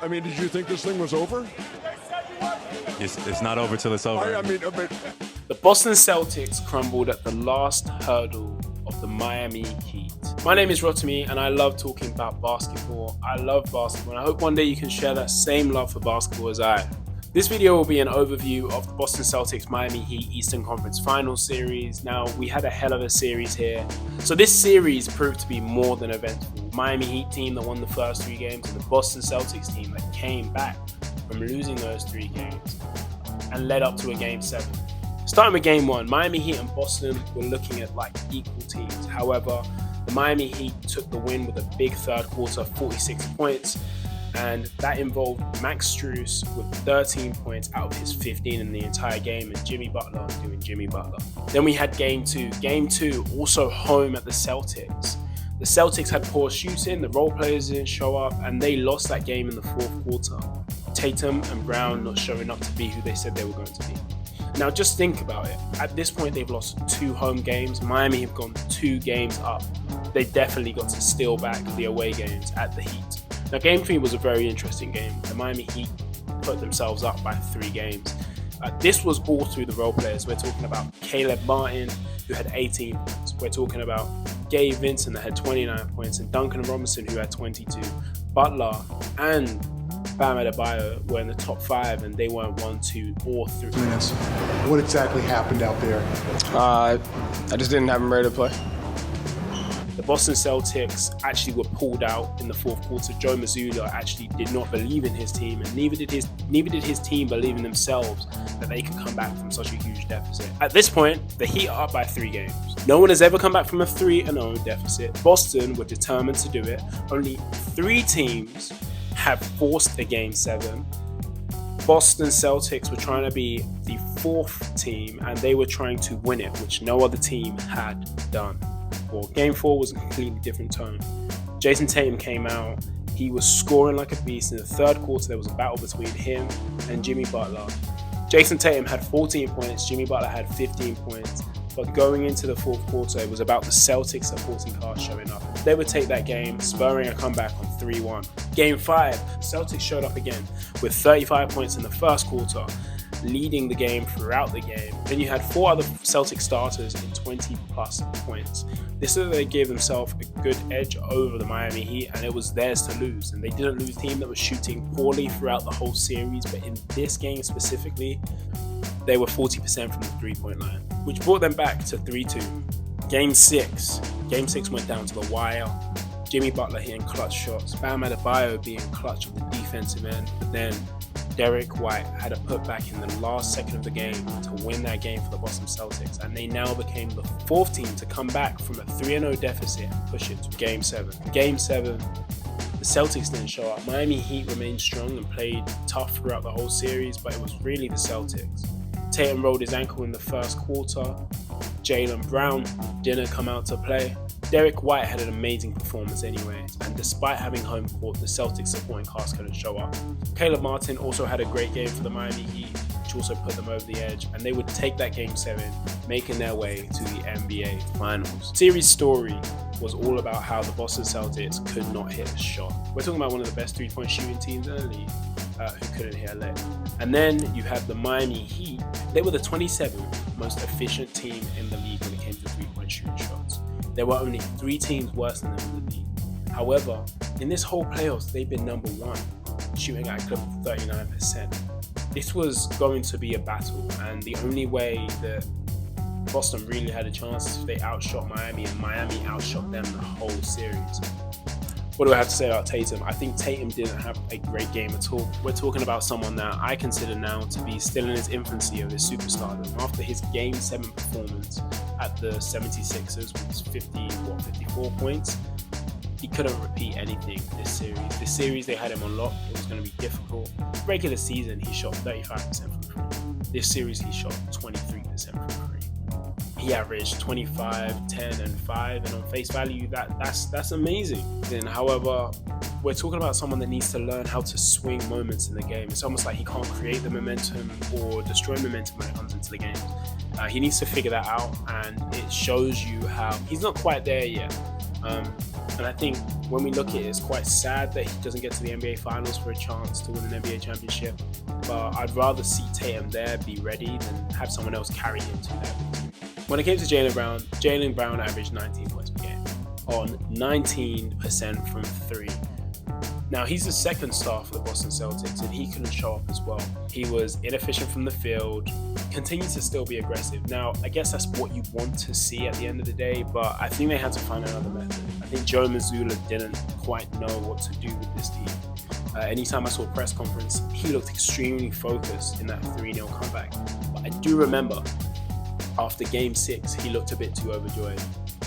I mean, did you think this thing was over? It's not over till it's over. I mean, The Boston Celtics crumbled at the last hurdle of the Miami Heat. My name is Rotimi and I love talking about basketball. I love basketball and I hope one day you can share that same love for basketball as I. This video will be an overview of the Boston Celtics Miami Heat Eastern Conference Finals series. Now, we had a hell of a series here. So this series proved to be more than eventful. Miami Heat team that won the first 3 games and the Boston Celtics team that came back from losing those 3 games and led up to a game 7. Starting with game 1, Miami Heat and Boston were looking at like equal teams. However, the Miami Heat took the win with a big third quarter, 46 points. And that involved Max Strus with 13 points out of his 15 in the entire game and Jimmy Butler doing Jimmy Butler. Then we had game 2. Game 2 also home at the Celtics. The Celtics had poor shooting, the role players didn't show up, and they lost that game in the 4th quarter. Tatum and Brown not showing up to be who they said they were going to be. Now just think about it. At this point they've lost 2 home games. Miami have gone 2 games up. They definitely got to steal back the away games at the Heat. Now, Game 3 was a very interesting game. The Miami Heat put themselves up by 3 games. This was all through the role players. We're talking about Caleb Martin, who had 18 points. We're talking about Gabe Vincent, that had 29 points, and Duncan Robinson, who had 22. Butler and Bam Adebayo were in the top 5, and they weren't 1, 2, or 3. What exactly happened out there? I just didn't have him ready to play. The Boston Celtics actually were pulled out in the 4th quarter. Joe Mazzulla actually did not believe in his team, and neither did his team believe in themselves that they could come back from such a huge deficit. At this point, the Heat are up by 3 games. No one has ever come back from a 3-0 deficit. Boston were determined to do it. Only 3 teams have forced a game 7. Boston Celtics were trying to be the 4th team, and they were trying to win it, which no other team had done. Well, game 4 was a completely different tone. Jayson Tatum came out. He was scoring like a beast. In the 3rd quarter, there was a battle between him and Jimmy Butler. Jayson Tatum had 14 points. Jimmy Butler had 15 points. But going into the 4th quarter, it was about the Celtics supporting cast showing up. They would take that game, spurring a comeback on 3-1. Game 5, Celtics showed up again with 35 points in the 1st quarter, leading the game throughout the game. Then you had 4 other Celtic starters in 20 plus points. This is where they gave themselves a good edge over the Miami Heat, and it was theirs to lose. And they didn't lose a team that was shooting poorly throughout the whole series, but in this game specifically, they were 40% from the 3-point line, which brought them back to 3-2. Game 6 went down to the wire. Jimmy Butler hitting clutch shots, Bam Adebayo being clutch of the defensive end, but then Derek White had a putback in the last second of the game to win that game for the Boston Celtics, and they now became the 4th team to come back from a 3-0 deficit and push it to Game 7. Game 7, the Celtics didn't show up. Miami Heat remained strong and played tough throughout the whole series, but it was really the Celtics. Tatum rolled his ankle in the 1st quarter. Jaylen Brown didn't come out to play. Derek White had an amazing performance anyway, and despite having home court, the Celtics supporting cast couldn't show up. Caleb Martin also had a great game for the Miami Heat, which also put them over the edge, and they would take that Game 7, making their way to the NBA Finals. Series story was all about how the Boston Celtics could not hit a shot. We're talking about one of the best 3-point shooting teams in the league, who couldn't hit a lick. And then you have the Miami Heat. They were the 27th most efficient team in the league when it came to 3-point shooting shots. There were only 3 teams worse than them in the league. However, in this whole playoffs, they've been number 1, shooting at a clip of 39%. This was going to be a battle, and the only way that Boston really had a chance is if they outshot Miami, and Miami outshot them the whole series. What do I have to say about Tatum? I think Tatum didn't have a great game at all. We're talking about someone that I consider now to be still in his infancy of his superstardom. After his Game 7 performance at the 76ers with 54 points, he couldn't repeat anything this series. This series, they had him on lock. It was going to be difficult. Regular season, he shot 35% from 3. This series, he shot 23% from 3. He averaged 25, 10, and 5, and on face value, that's amazing. And however, we're talking about someone that needs to learn how to swing moments in the game. It's almost like he can't create the momentum or destroy momentum when it comes into the game. He needs to figure that out, and it shows you how he's not quite there yet. And I think when we look at it, it's quite sad that he doesn't get to the NBA Finals for a chance to win an NBA championship. But I'd rather see Tatum there, be ready, than have someone else carry him to that. When it came to Jaylen Brown averaged 19 points per game on 19% from three. Now, he's the second star for the Boston Celtics, and he couldn't show up as well. He was inefficient from the field, continues to still be aggressive. Now, I guess that's what you want to see at the end of the day, but I think they had to find another method. I think Joe Mazzulla didn't quite know what to do with this team. Anytime I saw a press conference, he looked extremely focused in that 3-0 comeback. But I do remember, after Game 6, he looked a bit too overjoyed.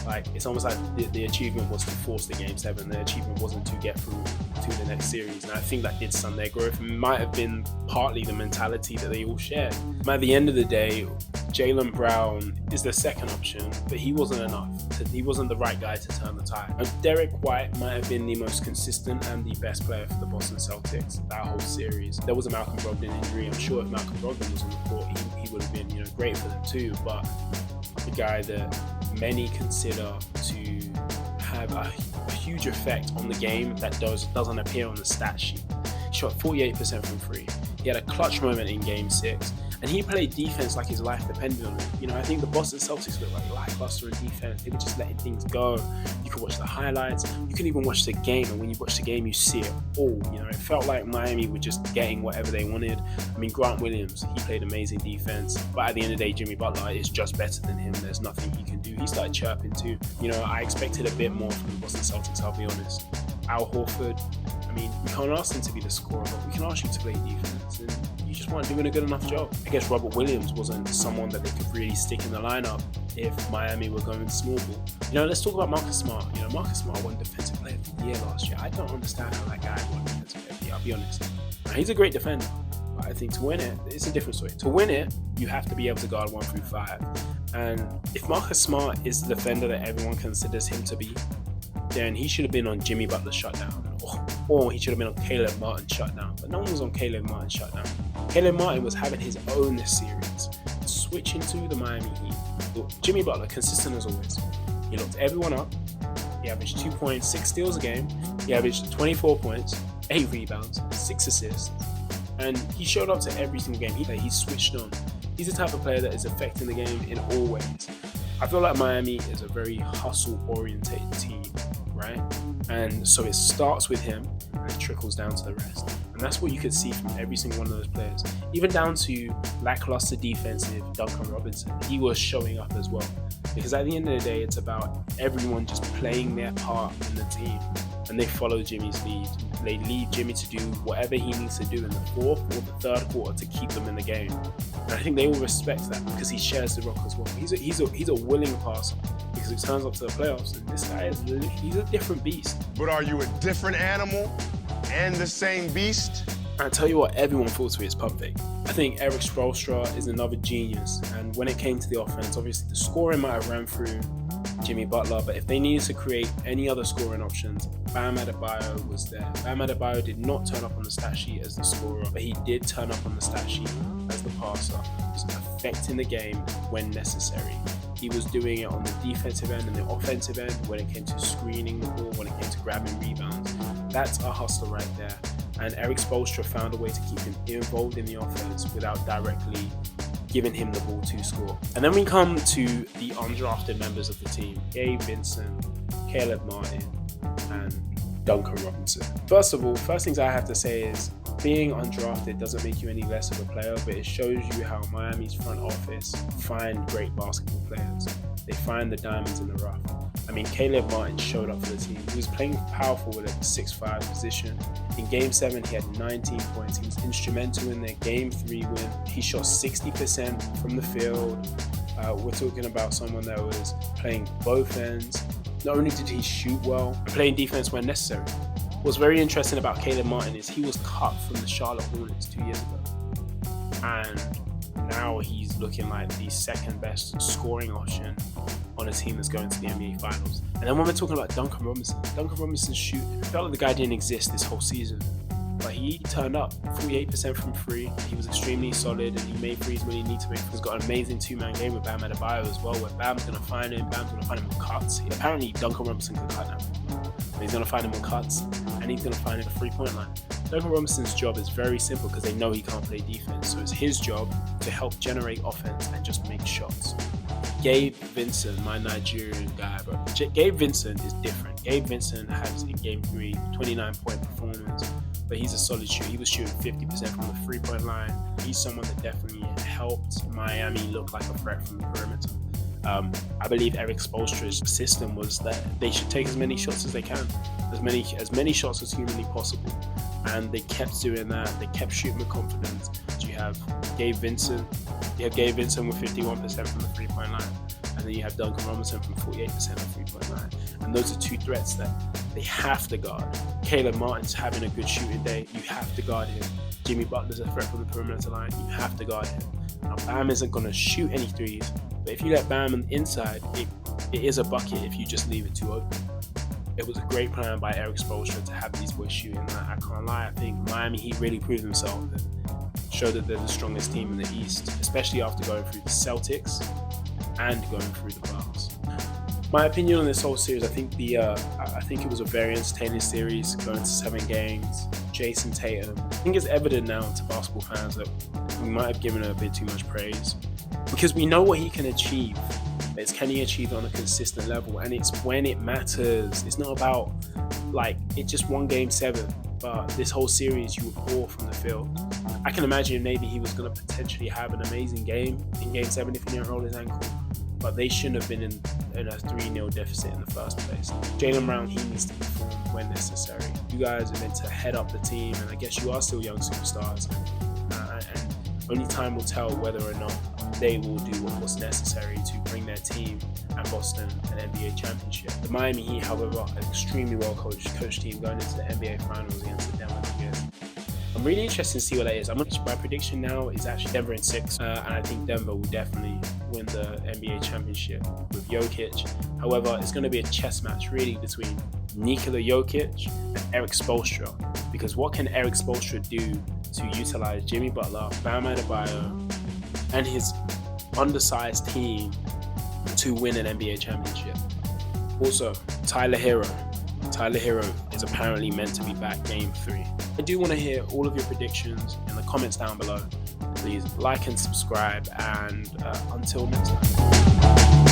Like, it's almost like the achievement was to force the Game 7. The achievement wasn't to get through to the next series. And I think that did stunt their growth. It might have been partly the mentality that they all shared. But at the end of the day, Jaylen Brown is the second option, but he wasn't enough. He wasn't the right guy to turn the tide. And Derek White might have been the most consistent and the best player for the Boston Celtics that whole series. There was a Malcolm Brogdon injury. I'm sure if Malcolm Brogdon was on the court, he would have been great for them too. But the guy that many consider to have a huge effect on the game that doesn't appear on the stat sheet. He shot 48% from free. He had a clutch moment in Game 6, and he played defense like his life depended on it. I think the Boston Celtics looked like lackluster in defense. They were just letting things go. You could watch the highlights. You can even watch the game, and when you watch the game, you see it all. It felt like Miami were just getting whatever they wanted. Grant Williams, he played amazing defense, but at the end of the day, Jimmy Butler is just better than him. There's nothing he can do. He started chirping too. I expected a bit more from the Boston Celtics, I'll be honest. Al Horford, we can't ask him to be the scorer, but we can ask you to play defense, and you just weren't doing a good enough job. I guess Robert Williams wasn't someone that they could really stick in the lineup if Miami were going small ball. Let's talk about Marcus Smart. Marcus Smart won Defensive Player of the Year last year. I don't understand how that guy won Defensive Player of the Year, I'll be honest. Now, he's a great defender, but I think to win it, it's a different story. To win it, you have to be able to guard 1 through 5. And if Marcus Smart is the defender that everyone considers him to be, then he should have been on Jimmy Butler's shutdown, or he should have been on Caleb Martin's shutdown. But no one was on Caleb Martin's shutdown. Caleb Martin was having his own this series, switching to the Miami Heat. Jimmy Butler, consistent as always. He locked everyone up. He averaged 2 points, 6 steals a game. He averaged 24 points, 8 rebounds, 6 assists. And he showed up to every single game. He switched on. He's the type of player that is affecting the game in all ways. I feel like Miami is a very hustle-orientated team, right? And so it starts with him and it trickles down to the rest. And that's what you could see from every single one of those players. Even down to lackluster defensive Duncan Robinson. He was showing up as well. Because at the end of the day, it's about everyone just playing their part in the team. And they follow Jimmy's lead. They leave Jimmy to do whatever he needs to do in the fourth or the third quarter to keep them in the game. And I think they all respect that because he shares the rock as well. He's a willing passer because it turns up to the playoffs, and this guy he's a different beast. But are you a different animal and the same beast? I tell you what, everyone falls for his pump fake. I think Eric Spoelstra is another genius, and when it came to the offense, obviously the scoring might have ran through Jimmy Butler, but if they needed to create any other scoring options, Bam Adebayo was there. Bam Adebayo did not turn up on the stat sheet as the scorer, but he did turn up on the stat sheet as the passer. He was affecting the game when necessary. He was doing it on the defensive end and the offensive end when it came to screening the ball, when it came to grabbing rebounds. That's a hustler right there. And Eric Spoelstra found a way to keep him involved in the offense without directly giving him the ball to score. And then we come to the undrafted members of the team, Gabe Vincent, Caleb Martin, and Duncan Robinson. First of all, first things I have to say is being undrafted doesn't make you any less of a player, but it shows you how Miami's front office find great basketball players. They find the diamonds in the rough. Caleb Martin showed up for the team. He was playing power forward at the 6'5" position. In Game 7, he had 19 points. He was instrumental in their Game 3 win. He shot 60% from the field. We're talking about someone that was playing both ends. Not only did he shoot well, playing defense when necessary. What's very interesting about Caleb Martin is he was cut from the Charlotte Hornets 2 years ago. And now he's looking like the second best scoring option on a team that's going to the NBA Finals. And then when we're talking about Duncan Robinson's shoot, it felt like the guy didn't exist this whole season. but he turned up 48% from free. He was extremely solid and he made threes when he needed to make. He's got an amazing two-man game with Bam Adebayo as well, where Bam's going to find him on cuts. Apparently, Duncan Robinson can cut now. He's going to find him on cuts and he's going to find him at the three-point line. Duncan Robinson's job is very simple because they know he can't play defense. So it's his job to help generate offense and just make shots. Gabe Vincent, my Nigerian guy, bro. Gabe Vincent is different. Gabe Vincent has in game 3, 29-point performance, but he's a solid shooter. He was shooting 50% from the three-point line. He's someone that definitely helped Miami look like a threat from the perimeter. I believe Eric Spoelstra's system was that they should take as many shots as they can, as many shots as humanly possible, and they kept doing that. They kept shooting with confidence. So you have Gabe Vincent with 51% from the three-point line, and then you have Duncan Robinson from 48% of the three-point line. And those are two threats that they have to guard. Caleb Martin's having a good shooting day. You have to guard him. Jimmy Butler's a threat from the perimeter line. You have to guard him. Now, Bam isn't going to shoot any threes, but if you let Bam on the inside, it is a bucket if you just leave it too open. It was a great plan by Eric Spoelstra to have these boys shooting. I can't lie, I think Miami Heat really proved themselves and showed that they're the strongest team in the East, especially after going through the Celtics and going through the Bucks. My opinion on this whole series, I think it was a very entertaining series, going to 7 games. Jayson, Tatum. I think it's evident now to basketball fans that we might have given him a bit too much praise because we know what he can achieve. It's can he achieve it on a consistent level, and it's when it matters. It's not about it just won game 7, but this whole series you were poor from the field. I can imagine maybe he was going to potentially have an amazing game in game 7 if he didn't roll his ankle, but they shouldn't have been in a 3-0 deficit in the first place. Jaylen Brown, he needs to perform when necessary. You guys are meant to head up the team, and I guess you are still young superstars, and only time will tell whether or not they will do what's necessary to bring their team and Boston an NBA championship. The Miami Heat, however, an extremely well coached team going into the NBA Finals against the Denver Nuggets. I'm really interested to see what that is. My prediction now is actually Denver in 6, and I think Denver will definitely win the NBA championship with Jokic. However, it's going to be a chess match really between Nikola Jokic and Eric Spoelstra, because what can Eric Spoelstra do to utilize Jimmy Butler, Bam Adebayo, and his undersized team to win an NBA championship? Also, Tyler Hero is apparently meant to be back game 3. I do want to hear all of your predictions in the comments down below. Please like and subscribe, and until next time.